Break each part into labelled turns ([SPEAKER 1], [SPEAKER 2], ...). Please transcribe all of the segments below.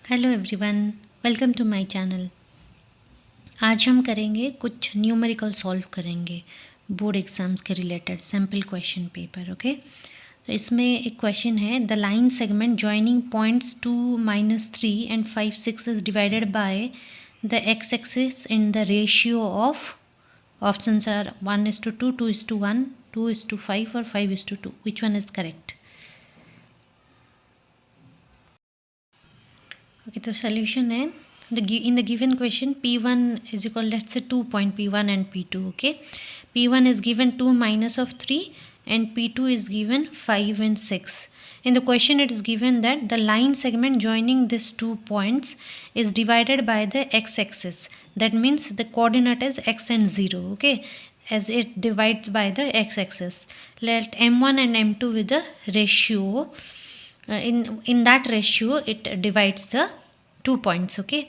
[SPEAKER 1] Hello everyone, welcome to my channel. आज हम करेंगे कुछ न्यूमेरिकल सॉल्व करेंगे बोर्ड एग्जाम्स के related sample question paper. Okay, तो इसमें एक क्वेश्चन है, the line segment joining points 2, -3 and 5, 6 is divided by the x axis in the ratio of options are 1:2, 2:1, 2:5 और 5:2. Which one is correct? Okay, तो solution है in the given question P1 is equal, let's say 2 point P1 and P2. Okay, P1 is given 2 minus of 3 and P2 is given 5 and 6. In the question it is given that the line segment joining these 2 points is divided by the x-axis. That means the coordinate is x and 0. Okay, as it divides by the x-axis. Let M1 and M2 with the ratio. In that ratio it divides the 2 points. Okay,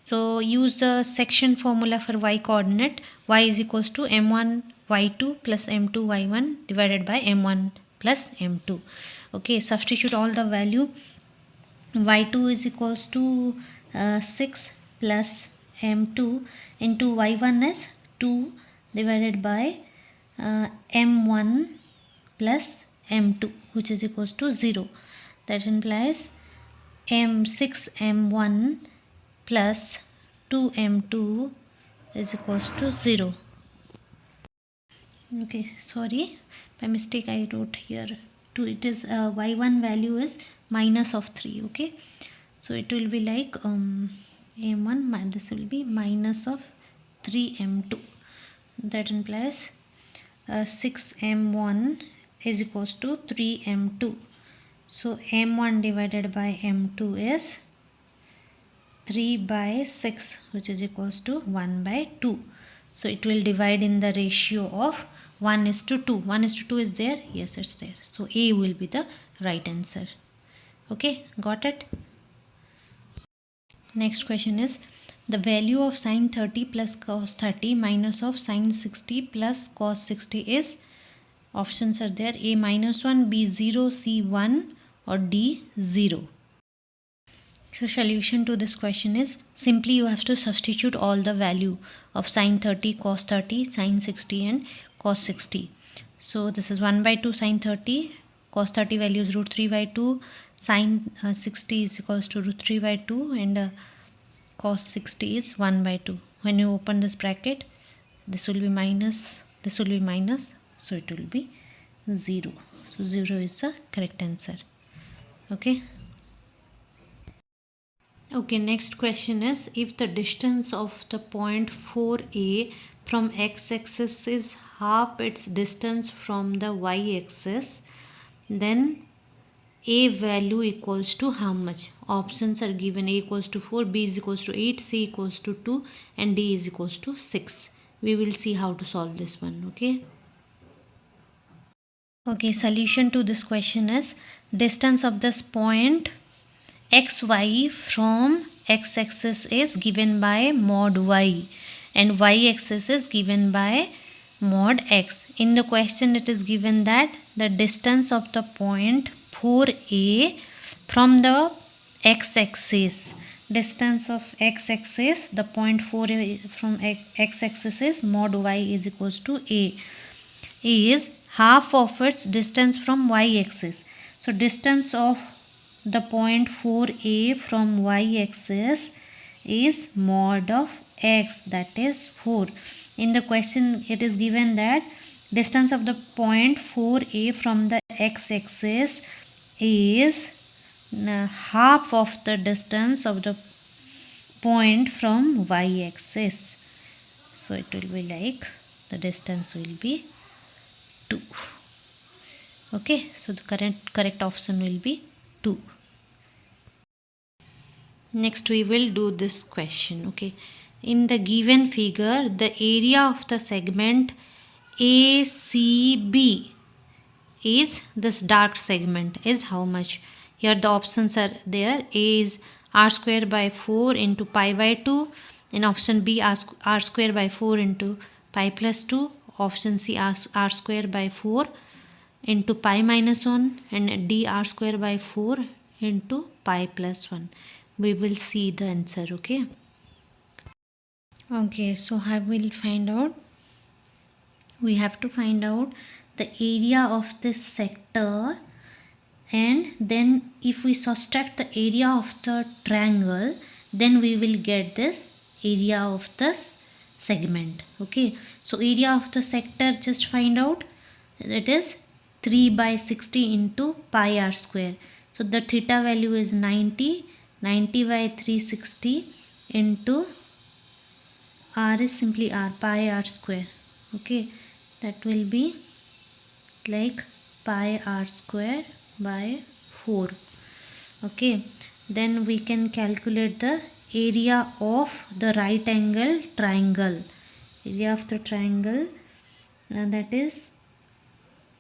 [SPEAKER 1] so use the section formula for y coordinate. Y is equals to m1 y2 plus m2 y1 divided by m1 plus m2. Okay, substitute all the value. Y2 is equals to 6 plus m2 into y1 is 2 divided by m1 plus m2, which is equals to 0. That implies m6 m1 plus 2 m2 is equals to 0. Okay, sorry, by mistake I wrote here 2. It is y1 value is minus of 3. Okay, so it will be like m1, this will be minus of 3 m2. That implies 6 m1 is equals to 3 m2. So m1 divided by m2 is 3 by 6, which is equals to 1 by 2. So it will divide in the ratio of 1:2. 1:2 is there? Yes, it's there. So A will be the right answer. Okay, got it? Next question is, the value of sin 30 plus cos 30 minus of sin 60 plus cos 60 is, options are there, A -1, B 0, C 1 or D 0. So solution to this question is, simply you have to substitute all the value of sin 30, cos 30, sin 60 and cos 60. So this is 1 by 2 sin 30, cos 30 value is √3 by 2, sin 60 is equals to √3 by 2 and cos 60 is 1 by 2. When you open this bracket, this will be minus, this will be minus, so it will be 0. So 0 is the correct answer. Okay. Okay, next question is, if the distance of the point 4A from x-axis is half its distance from the y-axis, then A value equals to how much? Options are given. A equals to 4, B is equals to 8, C equals to 2 and D is equals to 6. We will see how to solve this one. Okay. Okay, solution to this question is, distance of this point xy from x-axis is given by mod y and y-axis is given by mod x. In the question it is given that the distance of the point 4A from the x-axis, distance of x-axis, the point 4A from x-axis is mod y is equals to A. A is half of its distance from y-axis. So distance of the point 4A from y-axis is mod of x, that is 4. In the question it is given that distance of the point 4A from the x-axis is half of the distance of the point from y-axis. So it will be like, the distance will be 2. Okay, so the correct option will be 2. Next we will do this question. Okay, in the given figure the area of the segment ACB is, this dark segment is how much? Here the options are there. A is r square by 4 into pi by 2. In option B, r square by 4 into pi plus 2. Option C, r square by 4 into pi minus 1 and D r square by 4 into pi plus 1. we will see the answer. Okay, so I will find out, we have to find out the area of this sector, and then if we subtract the area of the triangle, then we will get this area of this segment. Okay, so area of the sector, just find out, that is 3 by 60 into pi r square. So the theta value is 90 by 360 into r is simply r, pi r square. Okay, that will be like pi r square by 4. Okay, then we can calculate the area of the right angle triangle. Area of the triangle, that is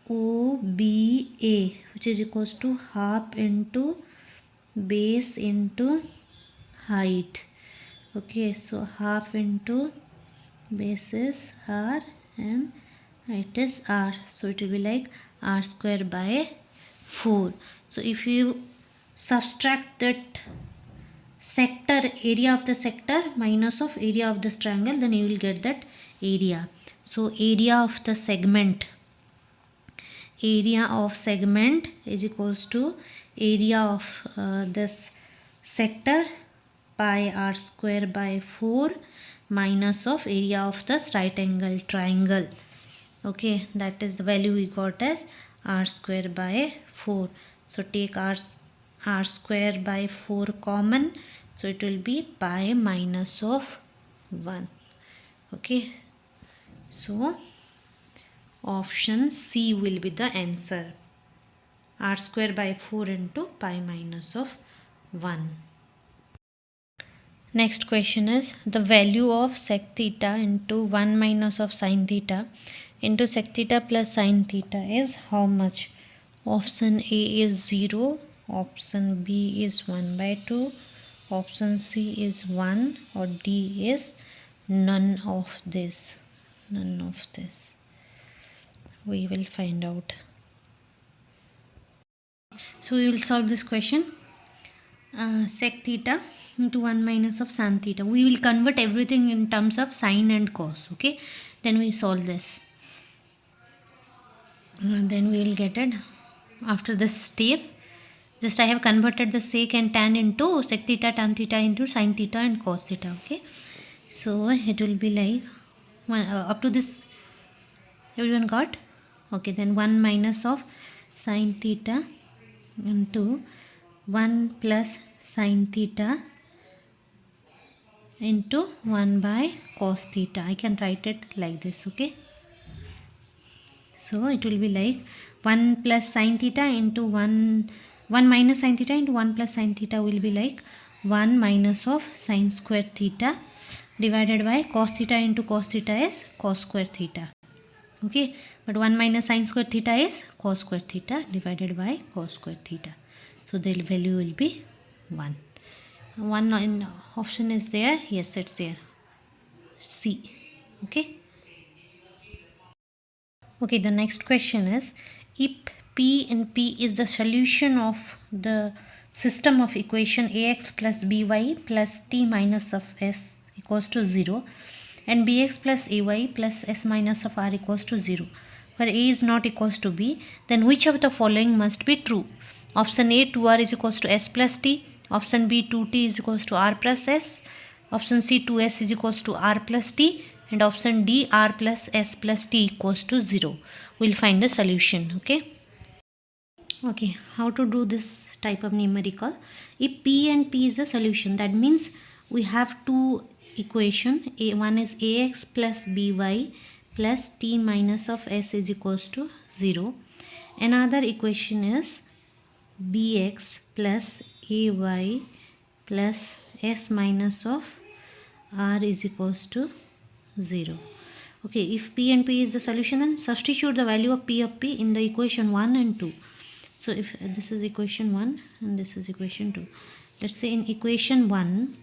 [SPEAKER 1] OBA, which is equals to half into base into height. Okay, so half into base is r and height is r, so it will be like r square by 4. So if you subtract that sector, area of the sector minus of area of this triangle, then you will get that area. So area of the segment, area of segment is equals to area of this sector, pi r square by 4 minus of area of this right angle triangle. Okay, that is the value we got as r square by 4. So take r square by 4 common, so it will be pi minus of 1. Okay, so option C will be the answer, r square by 4 into pi minus of 1. Next question is the value of sec theta into 1 minus of sin theta into sec theta plus sin theta is how much? Option A is 0, option B is 1 by 2, option C is 1, or D is none of this. None of this. We will find out. So we will solve this question. Sec theta into 1 minus of sin theta. We will convert everything in terms of sine and cos. Okay, then we solve this. Then we will get it after this step. Just I have converted the sec and tan into sec theta, tan theta into sin theta and cos theta. Okay, so it will be like up to this everyone got. Okay, then 1 minus of sin theta into 1 plus sin theta into 1 by cos theta. I can write it like this. Okay, so it will be like 1 plus sin theta into 1 minus sin theta into 1 plus sin theta will be like 1 minus of sin square theta divided by cos theta into cos theta is cos square theta. Okay, but 1 minus sin square theta is cos square theta divided by cos square theta. So the value will be 1. 1 in option is there. Yes, it's there. C. Okay. Okay, the next question is, if P and P is the solution of the system of equation ax plus by plus t minus of s equals to 0 and bx plus ay plus s minus of r equals to 0, where a is not equals to b, then which of the following must be true? Option A, 2r is equals to s plus t. Option B, 2t is equals to r plus s. Option C, 2s is equals to r plus t. And option D, r plus s plus t equals to 0. We'll find the solution. Okay, how to do this type of numerical? If P and P is the solution, that means we have two equation. One is ax plus by plus t minus of s is equals to 0. Another equation is bx plus ay plus s minus of r is equals to 0. Okay, if P and P is the solution, then substitute the value of P in the equation 1 and 2. So if this is equation 1 and this is equation 2. Let's say in equation 1,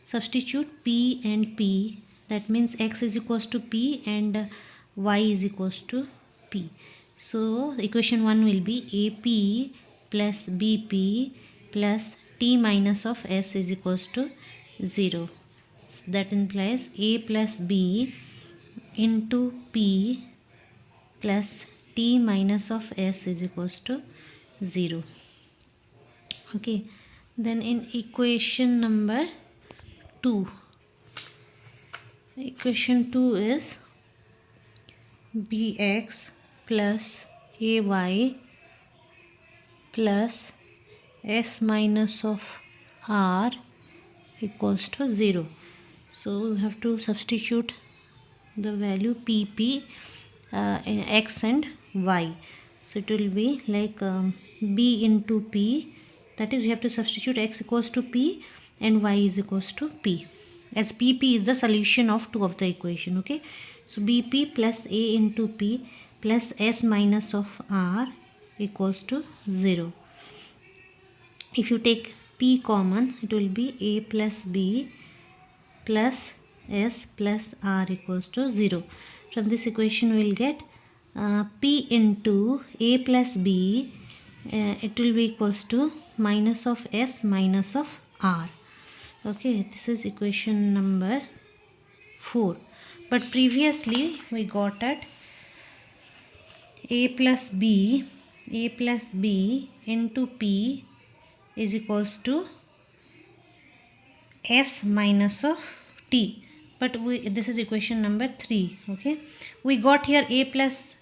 [SPEAKER 1] substitute P and P. That means x is equals to P and y is equals to P. So equation 1 will be AP plus BP plus t minus of s is equals to 0. That implies a plus b into p plus t minus of s is equals to 0. Okay, then in equation number 2, equation 2 is bx plus ay plus s minus of r equals to 0. So we have to substitute the value pp in x and y. So it will be like b into p, that is we have to substitute x equals to p and y is equals to p, as pp is the solution of 2 of the equation. Okay, so bp plus a into p plus s minus of r equals to 0. If you take p common, it will be a plus b plus s plus r equals to 0. From this equation we will get p into a plus b, it will be equals to minus of s minus of r. Okay, this is equation number 4. But previously we got at a plus b into p is equals to s minus of t, but this is equation number 3. Okay, we got here a plus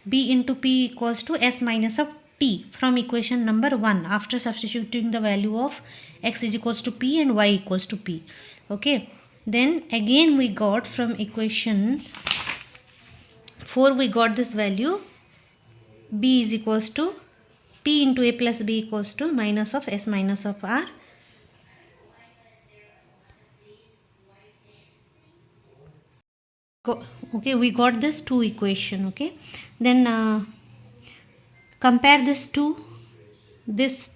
[SPEAKER 1] b into p equals to s minus of t from equation number 1 after substituting the value of x is equals to p and y equals to p. Okay, then again we got from equation 4 we got this value b is equals to p into a plus b equals to minus of s minus of r. Okay, we got this 2 equation. Okay, then compare this to this.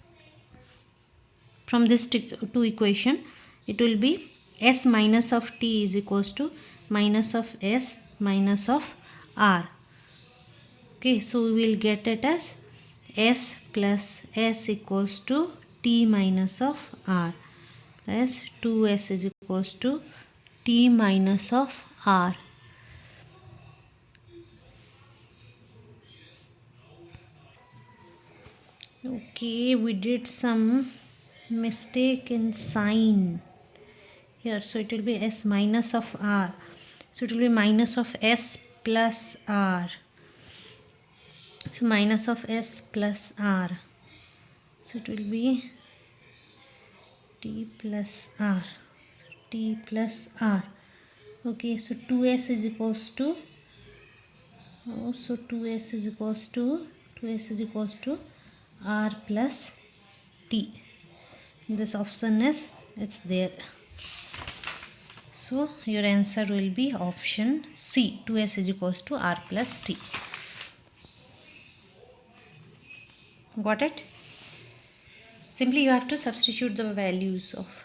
[SPEAKER 1] From this 2 equation, it will be s minus of t is equals to minus of s minus of r. Okay, so we will get it as s plus s equals to t minus of r, as 2s is equals to t minus of r. Okay, we did some mistake in sign here, so it will be s minus of r, so it will be minus of s plus r, so minus of s plus r, so it will be t plus r, so t plus r. Okay, so 2s is equals to, so 2s is equals to r plus t. This option is, it's there, so your answer will be option C, 2s is equals to r plus t. Got it? Simply you have to substitute the values of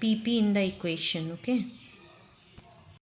[SPEAKER 1] pp in the equation. Okay.